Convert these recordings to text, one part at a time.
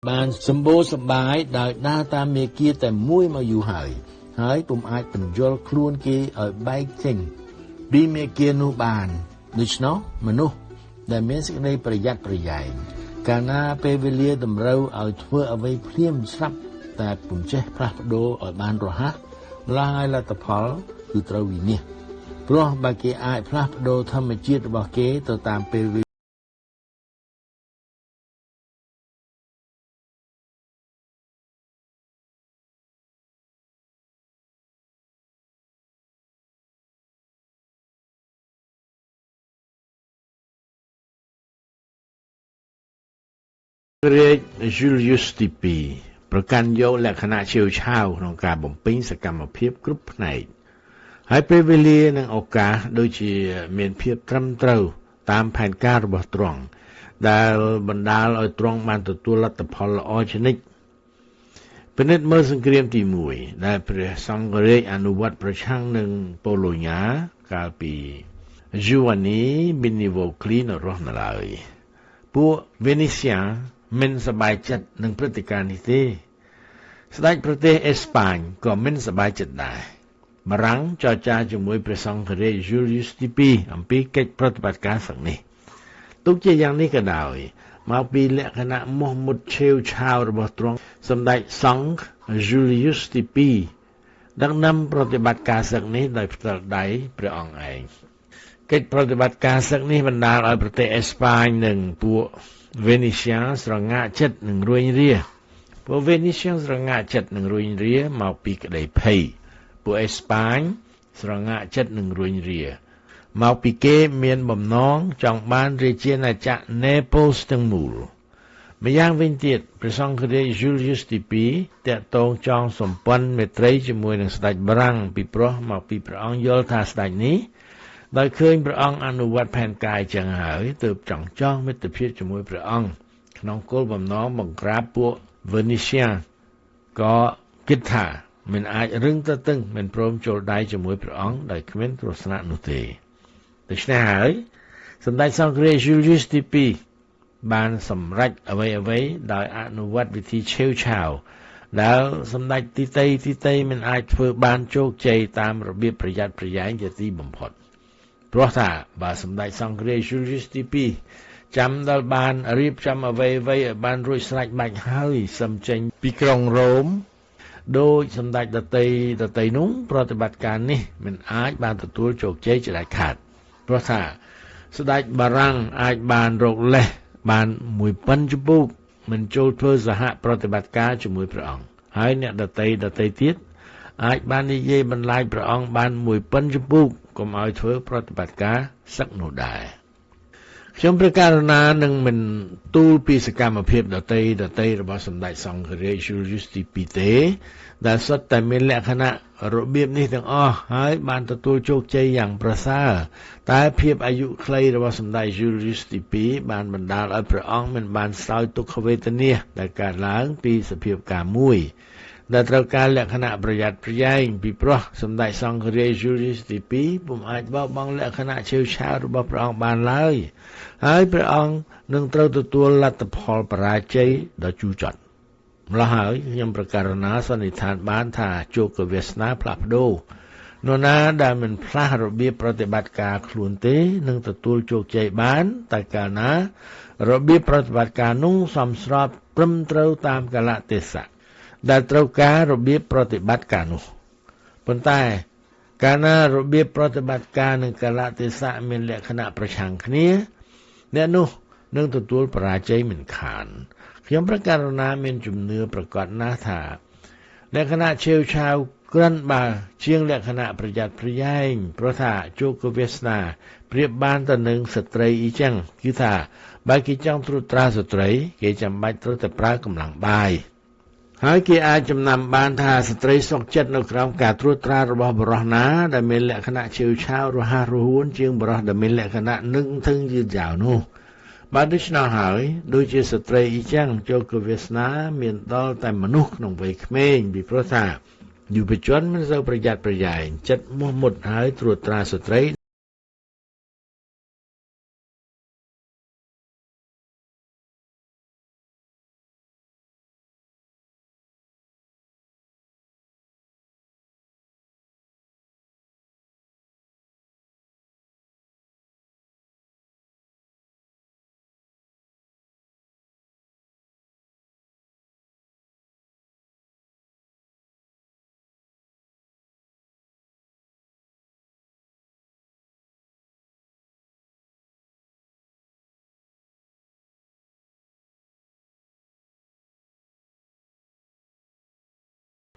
បានសម្បូរសប្បាយដោយដើរតាមមេគាតែមួយមកយូរហើយពុំអាចបញ្យល់ខ្លួនគេឲ្យបែកចេញពីមេគានោះបានដូច្នោះមនុស្សដែលមានសេចក្តីប្រយ័ត្នប្រយែងកាលណាពេលវេលាតម្រូវឲ្យធ្វើអ្វីភ្លាមស្រាប់តែពុំចេះផ្លាស់ប្ដូរឲ្យបានរហ័សម្ល៉េះហើយលទ្ធផលគឺត្រូវវិនាសព្រោះបើគេអាចផ្លាស់ប្ដូរធម្មជាតិរបស់គេទៅតាមពេលវេលារាជ Julius ទី2ប្រកាន់យកលក្ខណៈឆាវឆាវក្នុងការបំពេញសកម្មភាពគ្រប់ផ្នែកហើយពេលវេលានិងឱកាសដូចជាមានភាពត្រឹមត្រូវតាមផែនការរបស់ទ្រង់ដែលបណ្ដាលឲ្យទ្រង់បានទទួលលទ្ធផលល្អជានិច្ចពិនិត្យមើលសង្គ្រាមទី1ដែលព្រះសង្ឃរាជអនុវត្តប្រឆាំងនឹងប៉ូឡូញ៉ាកាលពី Giovanni Benivogli នៅរស់នៅឡើយពួក Venetian មិនសប្បាយចិត្តនឹងព្រឹត្តិការណ៍នេះទេស្ដេចប្រទេសអេស្ប៉ាញក៏មិនសប្បាយចិត្តដែរបារាំងចរចាជាមួយព្រះសង្ឃរាជ Julius ទី2អំពីកិច្ចប្រតិបត្តិការសឹកនេះទោះជាយ៉ាងនេះក៏ដោយមកពីលក្ខណៈមោះមុតឆេវឆាវរបស់ទ្រង់សម្ដេចសង្ឃ Julius ទី2ដឹកនាំប្រតិបត្តិការសឹកនេះដោយផ្ទាល់ដៃព្រះអង្គឯងកិច្ចប្រតិបត្តិការសឹកនេះបណ្ដាលឲ្យប្រទេសអេស្ប៉ាញនិងពួក Venetian ស្រងាកចិត្តនឹងរួញរាពួក Venetian ស្រងាកចិត្តនឹងរួញរាមកពីក្តីភ័យពួកអេស្ប៉ាញស្រងាកចិត្តនឹងរួញរាមកពីគេមានបំណងចង់បានរាជាណាចក្រ Naples ទាំងមូលម្យ៉ាងវិញទៀតព្រះសង្ឃរាជ Julius ទី2តាក់ទងចងសម្ព័ន្ធមេត្រីជាមួយនឹងស្ដេចបារាំងពីព្រោះមកពីព្រះអង្គយល់ថាស្ដេចនេះដោយឃើញព្រះអង្គអនុវត្តផែនការចឹងហើយទើបចង់ចងមិត្តភាពជាមួយព្រះអង្គក្នុងគោលបំណងបង្ក្រាបពួក Venetian ក៏គិតថាមិនអាចរឹងទៅតឹងមិនព្រមចូលដៃជាមួយព្រះអង្គដោយគ្មានគ្រោះថ្នាក់នោះទេដូច្នេះហើយសម្ដេចសង្ឃរាជ Julius ទី2បានសម្រេចអ្វីដោយអនុវត្តវិធីឆេវឆាវដែលសម្ដេចទីតីមិនអាចធ្វើបានជោគជ័យតាមរបៀបប្រយ័ត្នប្រយែងជាទីបំផុតព្រោះថាបើសម្ដេចសង្ឃរាជ Julius ទី2ចាំដល់បានរៀបចំអ្វីឲ្យបានរួចស្រេចបាច់ហើយសឹមចេញពីក្រុងរ៉ូមដោយសម្ដេចដតីនោះប្រតិបត្តិការនេះមិនអាចបានទទួលជោគជ័យជាដាច់ខាតព្រោះថាស្ដេចបារាំងអាចបានរកលេសបានមួយប៉ុនចំពោះមិនចូលធ្វើសហប្រតិបត្តិការជាមួយព្រះអង្គហើយអ្នកដតីទៀតអាចបាននិយាយបន្លាចព្រះអង្គបានមួយប៉ុនចំពោះកុំឲ្យធ្វើប្រតិបត្តិការសឹកនោះដែរខ្ញុំព្រះករុណានឹងមិនទូលពីសកម្មភាពដតីរបស់សម្ដេចសង្ឃរាជ Julius ទី2ទេដែលសុទ្ធតែមានលក្ខណៈរបៀបនេះទាំងអស់ហើយបានទទួលជោគជ័យយ៉ាងប្រសើរតែភាពអាយុខ្លីរបស់សម្ដេច Julius ទី2បានបណ្ដាលឲ្យព្រះអង្គមិនបានសោយទុក្ខវេទនាដែលកើតឡើងពីសភាពការមួយដែលត្រូវការលក្ខណៈប្រយ័ត្នប្រយែងពីព្រោះសម្ដេចសង្ឃរាជ Julius ទី2ពុំអាចបោះបង់លក្ខណៈឆេវឆាវរបស់ព្រះអង្គបានឡើយហើយព្រះអង្គនឹងត្រូវទទួលលទ្ធផលបរាជ័យដ៏ជូរចត់ម្ល៉េះហើយខ្ញុំប្រកាសណាសន្និដ្ឋានបានថាជោគវាសនាផ្លាស់ប្ដូរនរណាដែលមិនផ្លាស់របៀបប្រតិបត្តិការខ្លួនទេនឹងទទួលជោគជ័យបានតែកាលណារបៀបប្រតិបត្តិការនោះសមស្របត្រឹមត្រូវតាមកាលៈទេសៈដែលត្រូវការរបៀបប្រតិបត្តិការនោះប៉ុន្តែកាលណារបៀបប្រតិបត្តិការនិងកាលៈទេសៈមានលក្ខណៈប្រឆាំងគ្នាអ្នកនោះនឹងទទួលបរាជ័យមិនខានខ្ញុំព្រះករុណាមានជំនឿប្រកបណាស់ថាលក្ខណៈឆេវឆាវក្រិនបើជាងលក្ខណៈប្រយ័ត្នប្រយែងព្រោះថាជោគវាសនាប្រៀបបានទៅនឹងស្ត្រីអីចឹងគឺថាបើគេចង់ត្រួតត្រាស្ត្រីគេចាំបាច់ត្រូវតែប្រើកម្លាំងបាយហើយគេអាចចំណាំបានថាស្ត្រីសុខចិត្តនៅក្រោមការត្រួតត្រារបស់បុរសណាដែលមានលក្ខណៈឆេវឆាវរហ័សរហួនជាងបុរសដែលមានលក្ខណៈនឹងធឹងយឺតយ៉ាវនោះបើដូច្នោះហើយដូចជាស្ត្រីអីចឹងជោគវាសនាមានដល់តែមនុស្សក្នុងវ័យក្មេងពីព្រោះថាយុវជនមិនសូវប្រយ័ត្នប្រយែងចិត្តមោះមុតហើយត្រួតត្រាស្ត្រី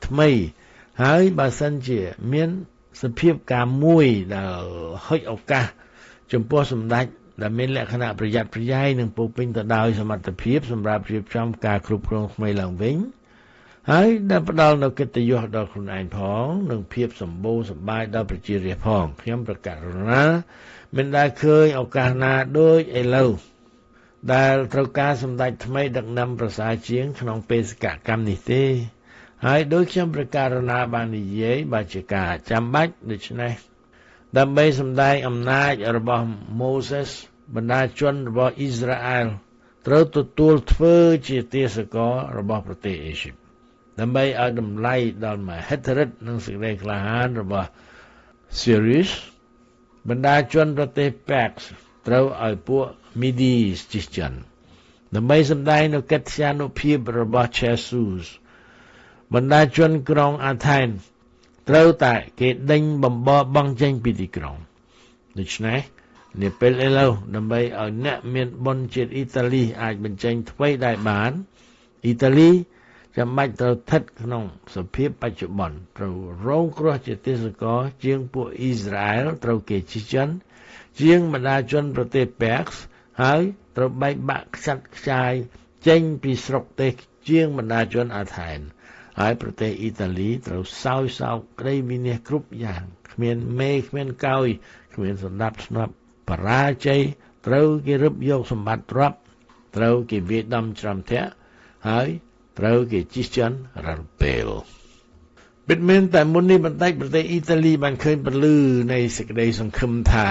ថ្មីហើយបើសិនជាមានសភាពការមួយដែលហុចឱកាសចំពោះសម្ដេចដែលមានលក្ខណៈប្រយ័ត្នប្រយែងនិងពោពេញទៅដោយសមត្ថភាពសម្រាប់រៀបចំការគ្រប់គ្រងថ្មីឡើងវិញហើយដែលផ្ដល់នូវកិត្តិយសដល់ខ្លួនឯងផងនិងភាពសម្បូរសប្បាយដល់ប្រជារាស្ត្រផងខ្ញុំប្រកាសណាមិនដែលឃើញឱកាសណាដូចឥឡូវដែលត្រូវការសម្ដេចថ្មីដឹកនាំប្រសើរជាងក្នុងបេសកកម្មនេះទេហើយដូចខ្ញុំប្រកាសណាបាននិយាយបើជាការចាំបាច់ដូច្នេះដើម្បីសម្ដែងអំណាចរបស់ម៉ូសេសបណ្ដាជនរបស់អ៊ីស្រាអែលត្រូវទទួលធ្វើជាទាសកររបស់ប្រទេសអេស៊ីបដើម្បីឲ្យតម្លៃដល់មហិទ្ធិឫទ្ធិនិងសេចក្តីក្លាហានរបស់ស៊ីរីសបណ្ដាជនប្រទេសប៉ែកត្រូវឲ្យពួកមីឌីជិះចិនដើម្បីសម្ដែងនូវកិត្យានុភាពរបស់ឆេស៊ូសបណ្ដាជនក្រុងអាថែនត្រូវតែគេដេញបំបរបង់ចេញពីទីក្រុងដូច្នេះនាពេលឥឡូវដើម្បីឲ្យអ្នកមានបុណ្យជាតិអ៊ីតាលីអាចបញ្ចេញថ្មីได้បានអ៊ីតាលីចាំបាច់ត្រូវស្ថិតក្នុងសភាពបច្ចុប្បន្នត្រូវរងគ្រោះជាទេសករជាងពួកអ៊ីស្រាអែលត្រូវគេជិះចិនជាងបណ្ដាជនប្រទេសប៉ែកហើយត្រូវបែកបាក់ខ្ចាត់ខ្ចាយចេញពីស្រុកទេសជាងបណ្ដាជនអាថែនហើយប្រទេសអ៊ីតាលីត្រូវសោយសោកក្តីវិនាសគ្រប់យ៉ាងគ្មានមេគ្មានកោយគ្មានសម្ដាប់ស្នាប់បរាជ័យត្រូវគេរឹបយកសម្បត្តិទ្រព្យត្រូវគេវាយដំច្រំធាក់ហើយត្រូវគេជិះចិនរលពេលពិតមែនតែមុននេះបន្តិចប្រទេសអ៊ីតាលីបានឃើញពលឺនៃសេចក្តីសង្ឃឹមថា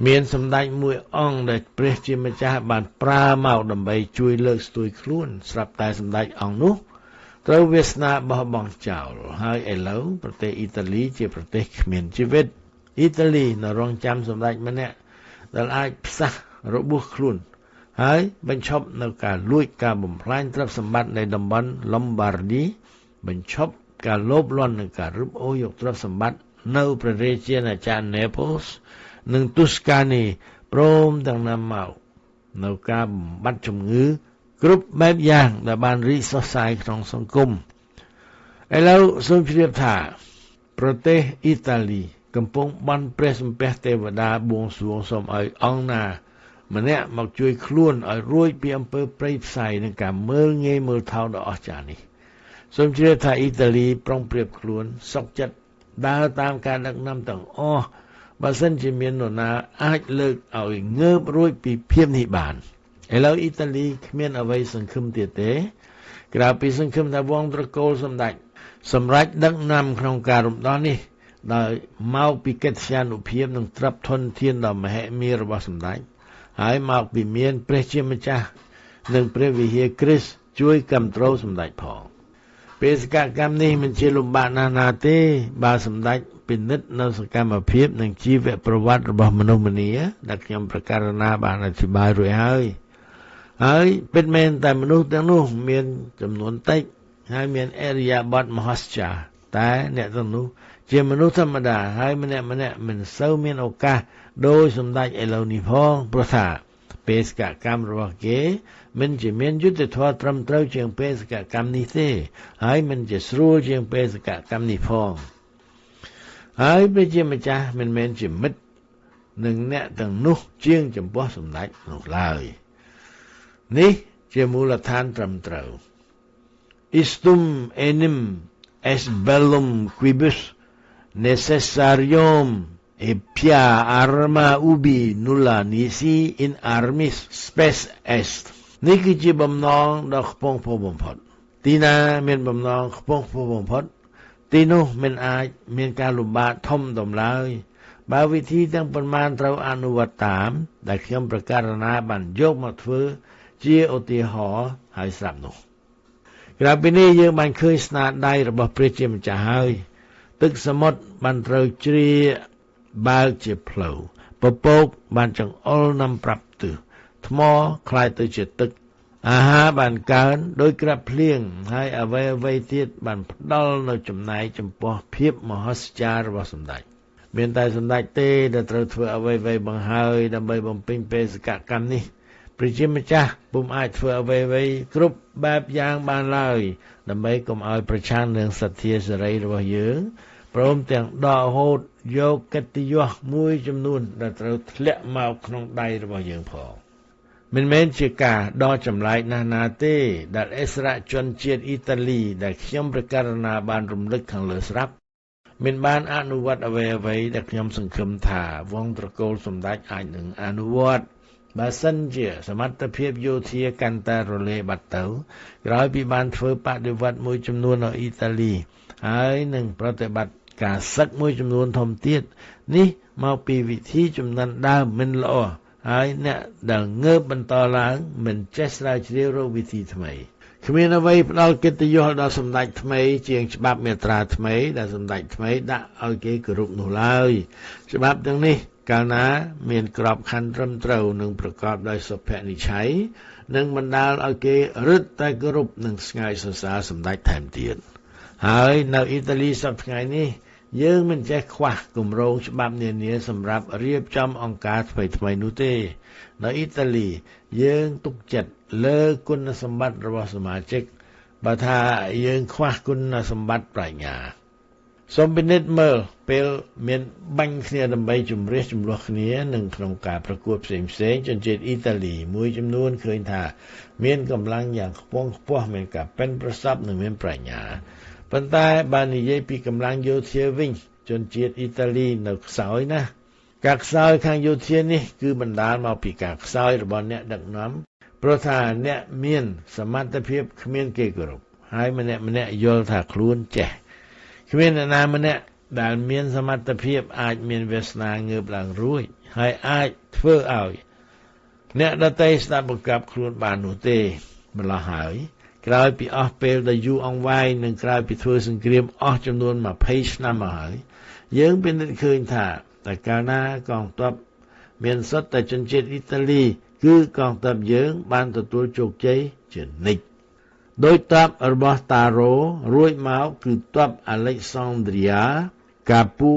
មានសម្ដេចមួយអង្គដែលព្រះជាម្ចាស់បានប្រើមកដើម្បីជួយលើកស្ទួយខ្លួនស្រាប់តែសម្ដេចអង្គនោះត្រូវវាសនាបោះបង់ចោលហើយឥឡូវប្រទេសអ៊ីតាលីជាប្រទេសគ្មានជីវិតអ៊ីតាលីនៅរងចាំសម្ដេចម្នាក់ដែលអាចផ្សះរបួសខ្លួនហើយបញ្ឈប់នៅការលួចការបំផ្លាញទ្រព្យសម្បត្តិនៃតំបន់ឡុំបារឌីបញ្ឈប់ការលោភលន់និងការរឹបអូសយកទ្រព្យសម្បត្តិនៅព្រះរាជាណាចក្រណេប៉ូលនិងទូស្កានីព្រមទាំងនាំមកនៅការបំបត្តិជំងឺគ្រប់បែបយ៉ាងដែលបានរីកសុសសាយក្នុងសង្គមឥឡូវសូមជ្រាបថាប្រទេសអ៊ីតាលីកំពុងបន់ព្រះសំពះទេវតាបួងសួងសូមឲ្យអង្គណាម្នាក់មកជួយខ្លួនឲ្យរួចពីអំពើព្រៃផ្សៃនិងការមើលងាយមើលថោកដ៏អស្ចារ្យនេះសូមជ្រាបថាអ៊ីតាលីប្រុងប្រៀបខ្លួនសុខចិត្តដើរតាមការដឹកនាំទាំងអស់បើសិនជាមាននរណាអាចលើកឲ្យងើបរួចពីភាពនេះបានឥឡូវអ៊ីតាលីគ្មានអ្វីសង្ឃឹមទៀតទេក្រៅពីសង្ឃឹមថាវងត្រកូលសម្ដេចសម្រាប់ដឹកនាំក្នុងការរំដោះនេះដោយមកពីកិត្យានុភាពនិងទ្រព្យធនធានដ៏មហិមារបស់សម្ដេចហើយមកពីមានព្រះជាម្ចាស់និងព្រះវិហារគ្រីស្ទជួយគ្រប់គ្រងសម្ដេចផងបេសកកម្មនេះមិនជាលំបាកណាស់ទេបើសម្ដេចពិនិត្យនៅសកម្មភាពនិងជីវប្រវត្តិរបស់មនុស្សម្នាដែលខ្ញុំប្រកាសណាបានអធិប្បាយរួចហើយពិតមែនតែមនុស្សទាំងនោះមានចំនួនតិចហើយមានអរិយាប័ត្រមហស្ចារ្យតែអ្នកទាំងនោះជាមនុស្សធម្មតាហើយម្នាក់មិនសូវមានឱកាសដោយសម្ដេចឥឡូវនេះផងព្រោះថាបេសកកម្មរបស់គេមិនជាមានយុត្តិធម៌ត្រឹមត្រូវជាងបេសកកម្មនេះទេហើយមិនជាស្រួលជាងបេសកកម្មនេះផងហើយព្រះជាម្ចាស់មិនមែនជាមិត្តនឹងអ្នកទាំងនោះជាងចំពោះសម្ដេចនោះឡើយនេះជាមូលដ្ឋានត្រឹមត្រូវ Istum enim est bellum quibus necessarium epia arma ubi nulla nisi in armis spes est នេះគឺជាបំណងដ៏ខ្ពង់ខ្ពស់បំផុតទីណាមានបំណងខ្ពង់ខ្ពស់បំផុតទីនោះមិនអាចមានការលំបាកធំដុំឡើយបើវិធីទាំងប៉ុន្មានត្រូវអនុវត្តតាមដែលខ្ញុំប្រកាសណាបានយកមកធ្វើជាឧទាហរណ៍ហើយស្រាប់នោះក្រៅពីនេះយើងបានឃើញស្នាដៃរបស់ព្រះជាម្ចាស់ហើយទឹកសមុទ្របានត្រូវជ្រាបើកជាផ្លូវពពកបានចង្អុលនាំប្រាប់ទិសថ្មคล้ายទៅជាទឹកអាហារបានកើនដោយក្រាបភ្លៀងហើយអ្វីទៀតបានផ្ដល់នៅចំណែកចំពោះភាពមហស្ចារ្យរបស់សម្ដេចមានតែសម្ដេចទេដែលត្រូវធ្វើអ្វីបង្ហើយដើម្បីបំពេញបេសកកម្មនេះ ព្រះជាម្ចាស់ពុំអាចធ្វើអ្វីៗគ្រប់បែបយ៉ាងបានឡើយដើម្បីកុំឲ្យប្រឆាំងនឹងសទ្ធាសេរីរបស់យើងព្រមទាំងដករហូតយកកិត្តិយសមួយចំនួនដែលត្រូវធ្លាក់មកក្នុងដៃរបស់យើងផងមិនមែនជាការដកចម្លែកណាស់ណាទេដែលអិសរាជជនជាតិអ៊ីតាលីដែលខ្ញុំប្រកាសណាបានរំលឹកខាងលើស្រាប់មិនបានអនុវត្តអ្វីៗដែលខ្ញុំសង្ឃឹមថាវងត្រកូលសម្ដេចអាចនឹងអនុវត្តបើសិនជាសមត្ថភាពយោធាកាន់តែរលាយបាត់ទៅក្រោយពីបានធ្វើបដិវត្តន៍មួយចំនួននៅអ៊ីតាលីហើយនឹងប្រតិបត្តិការសឹកមួយចំនួនធំទៀតនេះមកពីវិធីចំនួនដើមមិនល្អហើយអ្នកដែលងើបបន្តឡើងមិនចេះស្រាវជ្រាវរកវិធីថ្មីគ្មានអ្វីផ្ដល់កិត្តិយសដល់សម្ដេចថ្មីជាងច្បាប់មេត្រាថ្មីដែលសម្ដេចថ្មីដាក់ឲ្យគេគោរពនោះឡើយច្បាប់ទាំងនេះកាលណាមានក្របខ័ណ្ឌត្រឹមត្រូវនិងប្រកបដោយសុភនិច្ឆ័យនឹងបណ្ដាលឲ្យគេរឹតតែគោរពនិងស្ងើចសរសើរសម្ដេចថែមទៀតហើយនៅអ៊ីតាលីសប្តាហ៍ថ្ងៃនេះយើងមិនចេះខ្វះគម្រោងច្បាប់នានាសម្រាប់រៀបចំអង្គការថ្មីៗនោះទេនៅអ៊ីតាលីយើងទុកចិត្តលើគុណសម្បត្តិរបស់សមាជិកបើថាយើងខ្វះគុណសម្បត្តិប្រាជ្ញាសូមពិនិត្យមើលពេលមានបាញ់គ្នាដើម្បីជំរះចំនួនគ្នានឹងក្នុងការប្រកួតផ្សេងៗជនជាតិអ៊ីតាលីមួយចំនួនឃើញថាមានកម្លាំងយ៉ាងខ្ពង់ខ្ពស់មានការប៉ិនប្រសប់និងមានប្រាជ្ញាប៉ុន្តែបើនិយាយពីកម្លាំងយោធាវិញជនជាតិអ៊ីតាលីនៅខ្សោយណាស់ការខ្សោយខាងយោធានេះគឺបណ្ដាលមកពីការខ្សោយរបស់អ្នកដឹកនាំព្រោះថាអ្នកមានសមត្ថភាពគ្មានគេគោរពហើយម្នាក់យល់ថាខ្លួនចេះគ្មានអ្នកណាម្នាក់ដែលមានសមត្ថភាពអាចមានវាសនាងើបឡើងរួចហើយអាចធ្វើឲ្យអ្នកដទៃស្ដាប់បង្គាប់ខ្លួនបាននោះទេម្ល៉េះហើយក្រោយពីអស់ពេលដ៏យូរអង្វែងនិងក្រោយពីធ្វើសង្គ្រាមអស់ចំនួន20ឆ្នាំមកហើយយើងពិនិត្យឃើញថាតែកាលណាកងទ័ពមានសុទ្ធតែជនជាតិអ៊ីតាលីគឺកងទ័ពយើងបានទទួលជោគជ័យជានិច្ចដោយទ័ពរបស់តារ៉ូរួចមកគឺទ័ពអាឡិចសាន់ដ្រីយ៉ាកាពូ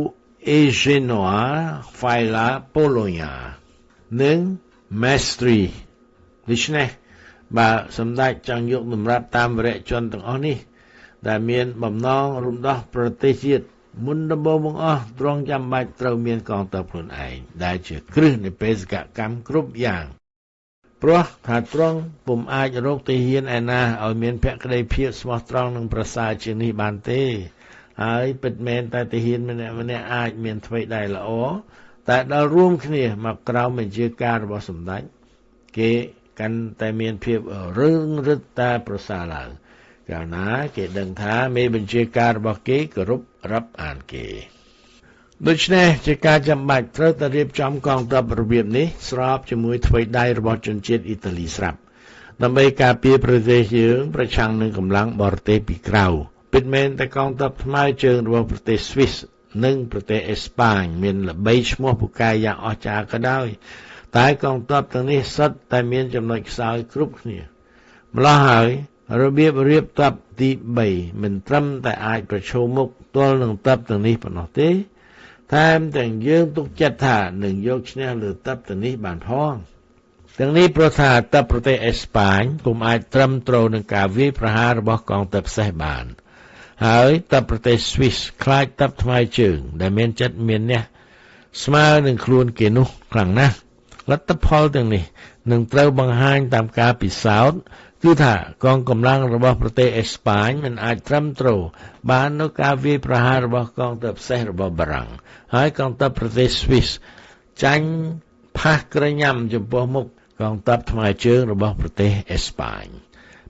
អេហ្សេណូអាហ្វៃឡាប៉ូឡូញ៉ានិងមេស្ត្រីដូច្នេះបើសម្ដេចចង់យកតម្រាប់តាមវរៈជនទាំងអស់នេះដែលមានបំណងរំដោះប្រទេសជាតិមុនដំបូងបង្អស់ទ្រង់ចាំបាច់ត្រូវមានកងទ័ពខ្លួនឯងដែលជាគ្រឹះនៃបេសកកម្មគ្រប់យ៉ាងព្រោះថាទ្រង់ពុំអាចរកទាហានឯណាឲ្យមានភក្តីភាពស្មោះត្រង់និងប្រសើរជាងនេះបានទេហើយពិតមែនតែទាហានម្នាក់អាចមានថ្មីដៃល្អតែដល់រួមគ្នាមកក្រោមបញ្ជាការរបស់សម្ដេចគេកាន់តែមានភាពរឹងរឹតតែប្រសើរឡើងកាលណាគេដឹងថាមេបញ្ជាការរបស់គេគោរពរាប់អានគេដូច្នេះជាការចាំបាច់ត្រូវតែរៀបចំកងទ័ពរបៀបនេះស្របជាមួយថ្វីដៃរបស់ជនជាតិអ៊ីតាលីស្រាប់ដើម្បីការពារប្រទេសយើងប្រឆាំងនឹងកម្លាំងបរទេសពីក្រៅពិតមែនតែកងទ័ពថ្មើរជើងរបស់ប្រទេសស្វីសនិងប្រទេសអេស្ប៉ាញមានល្បីឈ្មោះពូកែយ៉ាងអស្ចារ្យក៏ដោយតែកងទ័ពទាំងនេះសុទ្ធតែមានចំណុចខ្សោយគ្រប់គ្នាម្ល៉េះហើយរបៀបរៀបទ័ពទី3មិនត្រឹមតែអាចប្រឈមមុខទល់នឹងទ័ពទាំងនេះប៉ុណ្ណោះទេថែមទាំងយើងទុកចិត្តថានឹងយកឈ្នះលើទ័ពទាំងនេះបានផងទាំងនេះព្រោះថាទ័ពប្រទេសអេស្ប៉ាញពុំអាចត្រឹមត្រូវនឹងការវាយប្រហាររបស់កងទ័ពសេះបានហើយទ័ពប្រទេសស្វីសខ្លាចទ័ពថ្មើរជើងដែលមានចិត្តមានអ្នកស្មើនឹងខ្លួនគេនោះខ្លាំងណាស់លទ្ធផលទាំងនេះនឹងត្រូវបង្ហាញតាមការពិសោធន៍គឺថាកងកម្លាំងរបស់ប្រទេសអេស្ប៉ាញមិនអាចត្រឹមត្រូវបាននៅការវាយប្រហាររបស់កងទ័ពសេះរបស់បារាំងហើយកងទ័ពប្រទេសស្វីសចាញ់ផាសក្រញ៉ាំចំពោះមុខកងទ័ពថ្មើរជើងរបស់ប្រទេសអេស្ប៉ាញ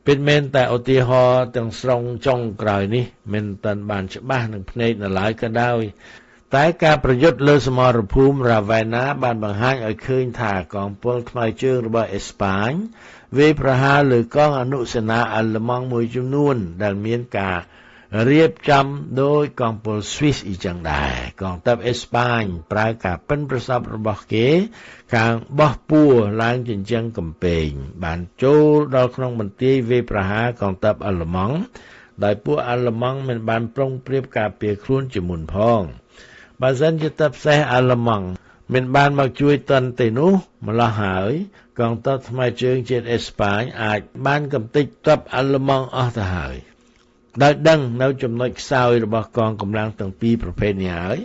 ពិតមែនតែឧទាហរណ៍ទាំងស្រុងចុងក្រោយនេះមិនទាន់បានច្បាស់នឹងភ្នែកនៅឡើយក៏ដោយតែការប្រយុទ្ធលើសមរភូមិរ៉ាវ៉ែណាបានបង្ហាញឲ្យឃើញថាកងពលថ្មើរជើងរបស់អេស្ប៉ាញវាយប្រហារលើកងអនុសេនាអាល្លឺម៉ង់មួយចំនួនដែលមានការរៀបចំដោយកងពលស្វីសអ៊ីចឹងដែរកងទ័ពអេស្ប៉ាញប្រើការប៉ិនប្រសប់របស់គេខាងបោះពួរឡើងជញ្ជាំងកំពែងបានចូលដល់ក្នុងបន្ទាយវាយប្រហារកងទ័ពអាល្លឺម៉ង់ដោយពួកអាល្លឺម៉ង់មិនបានប្រុងប្រៀបការពារខ្លួនជាមុនផងបើសិនជាទ័ពសេះអាល្លឺម៉ង់ មានបានមកជួយតន្ទេនោះម្ល៉េះហើយកងទ័ពថ្មើរជើងជាតិអេស្ប៉ាញអាចបានកំទេចទ័ពអាល្លឺម៉ង់អស់ទៅហើយដោយដឹងនៅចំណុចខ្សោយរបស់កងកម្លាំងទាំងពីរប្រភេទនេះហើយ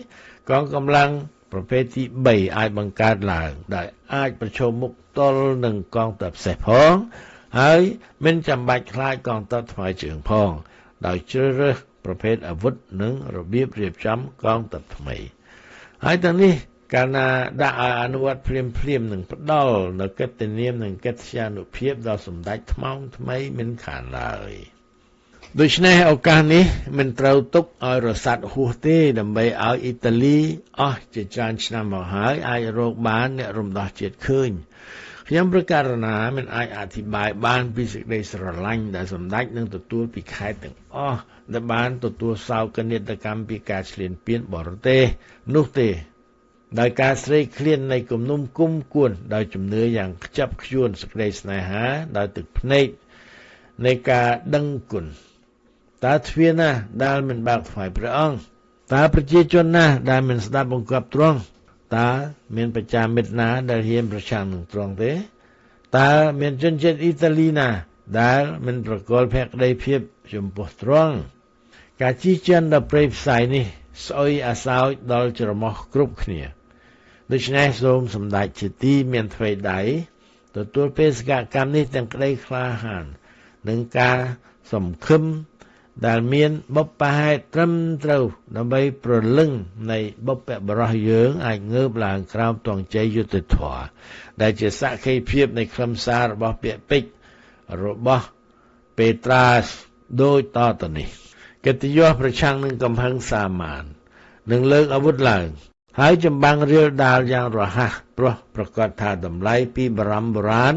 កងកម្លាំងប្រភេទទី3អាចបង្កើតឡើងដែលអាចប្រឈមមុខទល់នឹងកងទ័ពសេះផងហើយមិនចាំបាច់ខ្លាចកងទ័ពថ្មើរជើងផងដោយជ្រើសរើសប្រភេទអាវុធនិងរបៀបរៀបចំកងទ័ពថ្មីហើយទាំងនេះកាលណាដាក់ឲ្យអនុវត្តភ្លាមនឹងផ្ដល់នៅកិត្តិនាមនិងកិត្យានុភាពដល់សម្ដេចថ្មោងថ្មីមិនខានឡើយដូច្នេះឱកាសនេះមិនត្រូវទុកឲ្យរសាត់ហួសទេដើម្បីឲ្យអ៊ីតាលីអស់ជាច្រើនឆ្នាំមកហើយអាចរកបានអ្នករំដោះជាតិឃើញខ្ញុំប្រកាសណាមិនអាចអធិប្បាយបានពីសេចក្តីស្រឡាញ់ដែលសម្ដេចនឹងទទួលពីខេត្តទាំងអស់ដែលបានទទួលសោកនាដកម្មពីការឈ្លានពានបរទេសនោះទេដោយការស្រេកឃ្លាននៃគំនុំគុំគួនដោយជំនឿយ៉ាងខ្ជាប់ខ្ជួនសេចក្តីស្នេហាដោយទឹកភ្នែកនៃការដឹងគុណតើទ្វារណាដែលមិនបើកថ្វាយព្រះអង្គតើប្រជាជនណាដែលមិនស្ដាប់បង្គាប់ទ្រង់តើមានប្រជាមិត្តណាដែលហ៊ានប្រឆាំងនឹងទ្រង់ទេតើមានជនជាតិអ៊ីតាលីណាដែលមិនប្រកល់ភក្តីភាពចំពោះទ្រង់ការជិះជាន់ដល់ព្រៃផ្សៃនេះស្អុយអាសោចដល់ច្រមុះគ្រប់គ្នាដូច្នេះសូមសម្ដេចជាទីមានថ្វីដៃទទួលបេសកកម្មនេះទាំងក្តីក្លាហាននិងការសង្ឃឹមដែលមានបុព្វហេតុត្រឹមត្រូវដើម្បីប្រលឹងនៃបុព្វបុរសយើងអាចងើបឡើងក្រោមទង់ជ័យយុត្តិធម៌ដែលជាសក្ខីភាពនៃខ្លឹមសាររបស់ពាក្យពេចន៍របស់ពេត្រាសដូចតទៅនេះកិត្តិយសប្រឆាំងនឹងកំហឹងសាមាននឹងលើកអាវុធឡើងហើយចម្បាំងរាលដាលយ៉ាងរហ័សព្រោះប្រកាសថាតម្លៃពីបរមបុរាណ